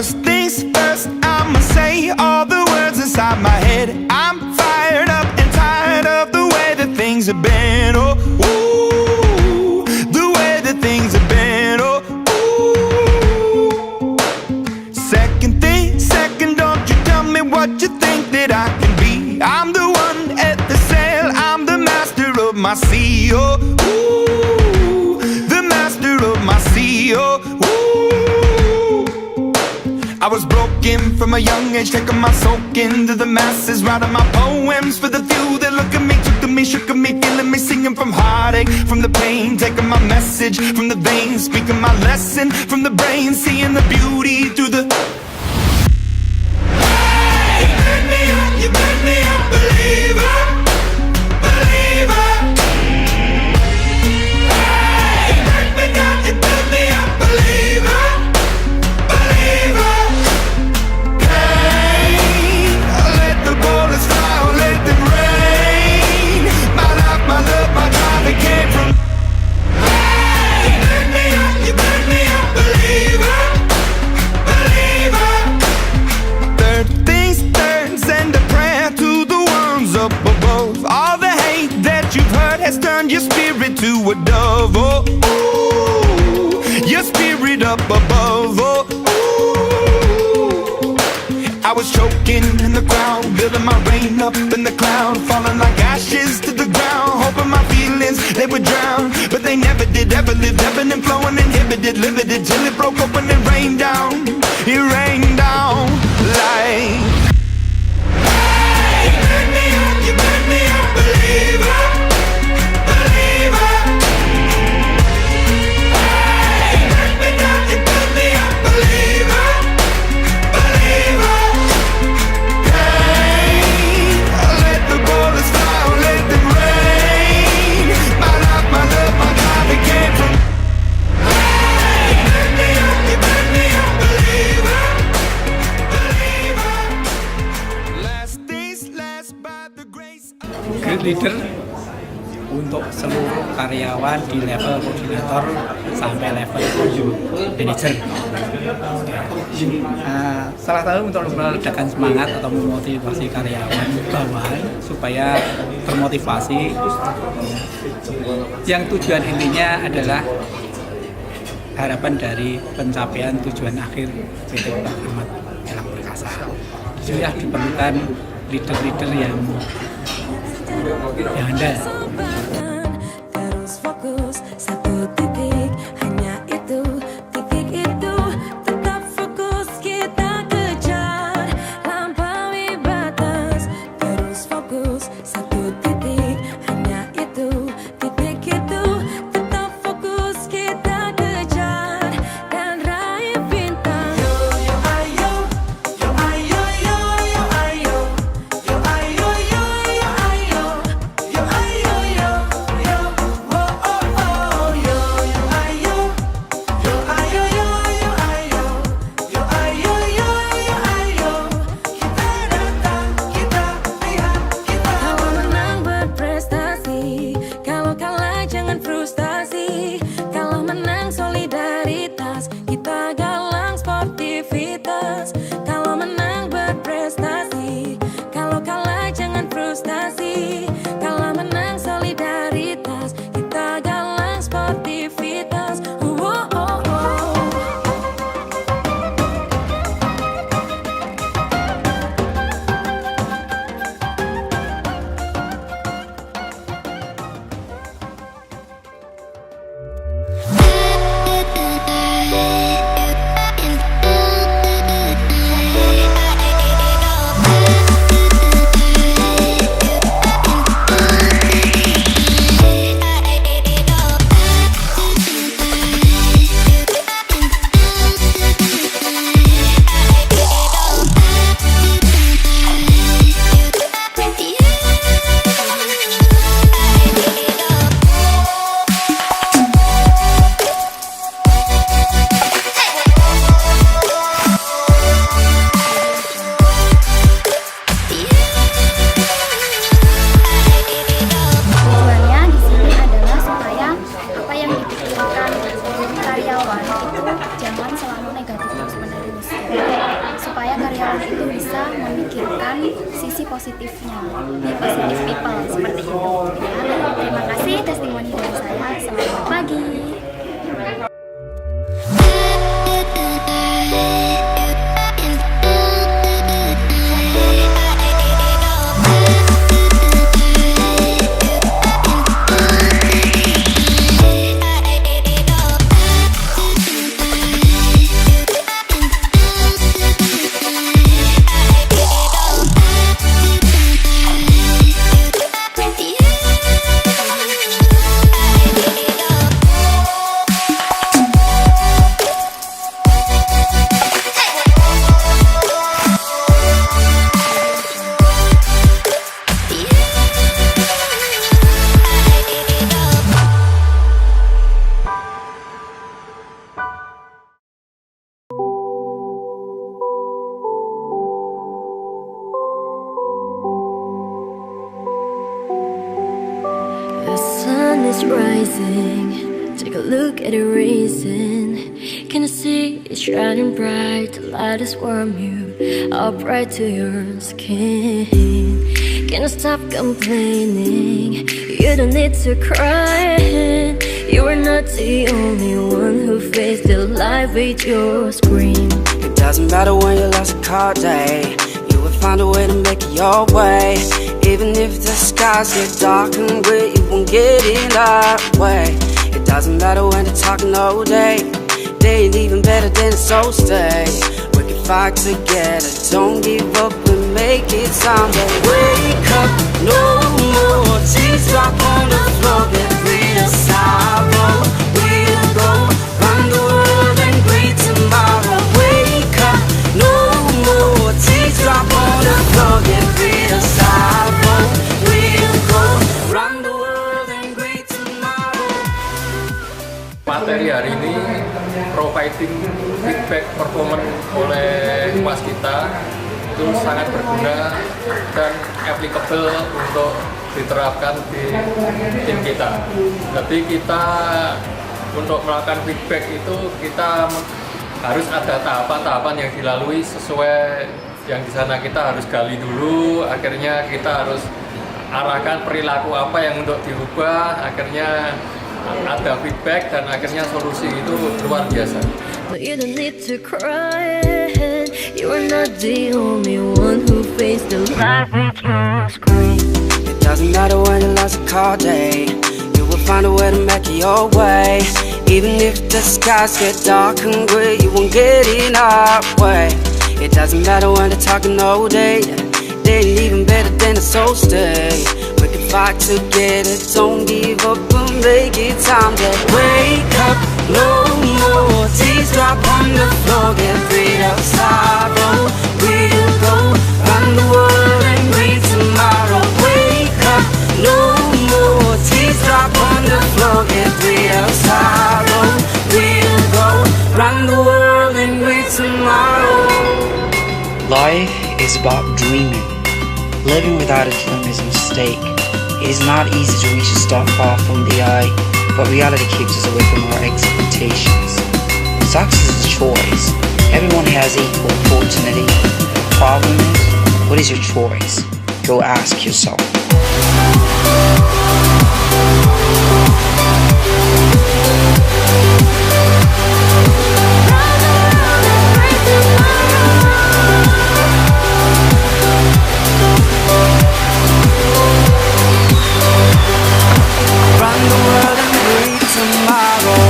First things first, I'ma say all the words inside my head. I'm fired up and tired of the way that things have been. Oh, ooh, the way that things have been. Oh, ooh. Second thing, second, don't you tell me what you think that I can be. I'm the one at the sail, I'm the master of my sea. Oh, ooh, the master of my sea. Oh, ooh. I was broken from a young age, taking my soak into the masses, writing my poems for the few that look at me, took to me, shook at me, feeling me, singing from heartache, from the pain, taking my message from the veins, speaking my lesson from the brain, seeing the beauty through the. Hey, you made me a believer, believer. Hey, you made me not, you made me a believer, believer. Turn your spirit to a dove, oh, ooh, your spirit up above, oh, ooh. I was choking in the crowd, building my rain up in the cloud, falling like ashes to the ground, hoping my feelings, they would drown, but they never did, ever lived, ebbing and flowing, inhibited, limited, till it broke open and rained down, it rained down like. Hey, you made me a believer. Leader untuk seluruh karyawan di level koordinator sampai level manager. Salah satu untuk meledakan semangat atau memotivasi karyawan bawahan supaya termotivasi. Yang tujuan intinya adalah harapan dari pencapaian tujuan akhir PT Ahmad dalam perkasa. Sudah diperlukan leader-leader yang ada. Terus fokus satu titik, hanya itu, titik itu, tetap fokus kita kejar, lampaui batas. Terus fokus satu titik, hanya itu, titik itu, tetap fokus kita kejar dan raih bintang. Yo yo ayo, yo ayo yo yo ayo, yo ayo yo yo ayo. Yo ayo sisi positifnya, be positive people seperti itu. Ya, terima kasih testimoni dari saya. Selamat pagi. The sun is rising, take a look at the reason. Can you see it shining bright? The light is warm you up right to your skin. Can you stop complaining? You don't need to cry. You are not the only one who faced the life with your scream. It doesn't matter when you lost a cold day, you will find a way to make it your way. Even if the skies get dark and gray, you won't get in that way. It doesn't matter when they're talking all day, they ain't even better than us, so stay. We can fight together, don't give up, we make it someday. Wake up, no more tears drop on the floor, get rid of sorrow. We'll go round the world and greet tomorrow. Wake up, no more tears drop on the floor, get rid of sorrow. We'll go round the world and greet tomorrow. Materi hari ini providing feedback performance oleh Waskita itu sangat berguna dan applicable untuk diterapkan di tim kita. Jadi kita untuk melakukan feedback itu kita harus ada tahapan-tahapan yang dilalui sesuai yang di sana. Kita harus gali dulu, akhirnya kita harus arahkan perilaku apa yang untuk diubah, akhirnya ada feedback dan akhirnya solusi itu luar biasa. But you don't need to cry. You are not the only one who faced the life with your scream. It doesn't matter when you lost a cold day, you will find a way to make it your way. Even if the skies get dark and gray, you won't get in our way. It doesn't matter when they're talking all day, they ain't even better than us, so stay. We can fight together, don't give up, we'll make it someday. Wake up, no more tears drop on the floor, get rid of sorrow. We'll go round the world and greet tomorrow. Wake up, no more tears drop on the floor, get rid of sorrow. We'll go round the world and greet tomorrow. Life is about dreaming. Living without a dream is a mistake. It is not easy to reach a star far from the eye, but reality keeps us away from our expectations. Success is a choice. Everyone has equal opportunity. The problem is, what is your choice? Go ask yourself. Run the world and greet tomorrow.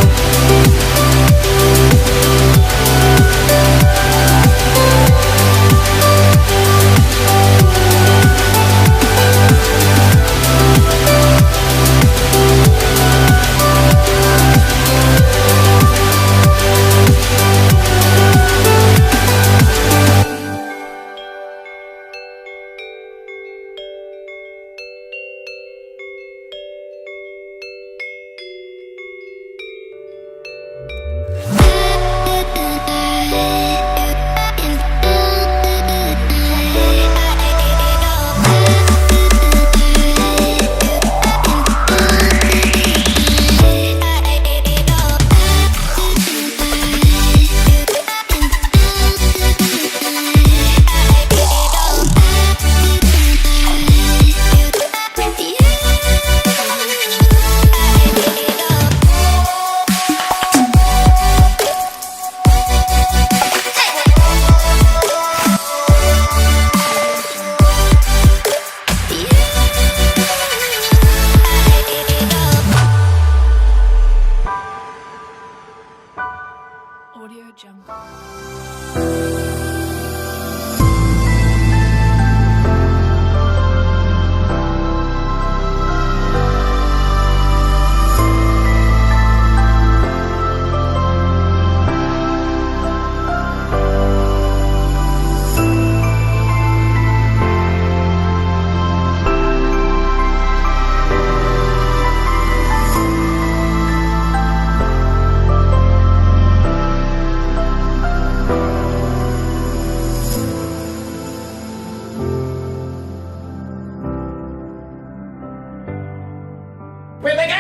PTK!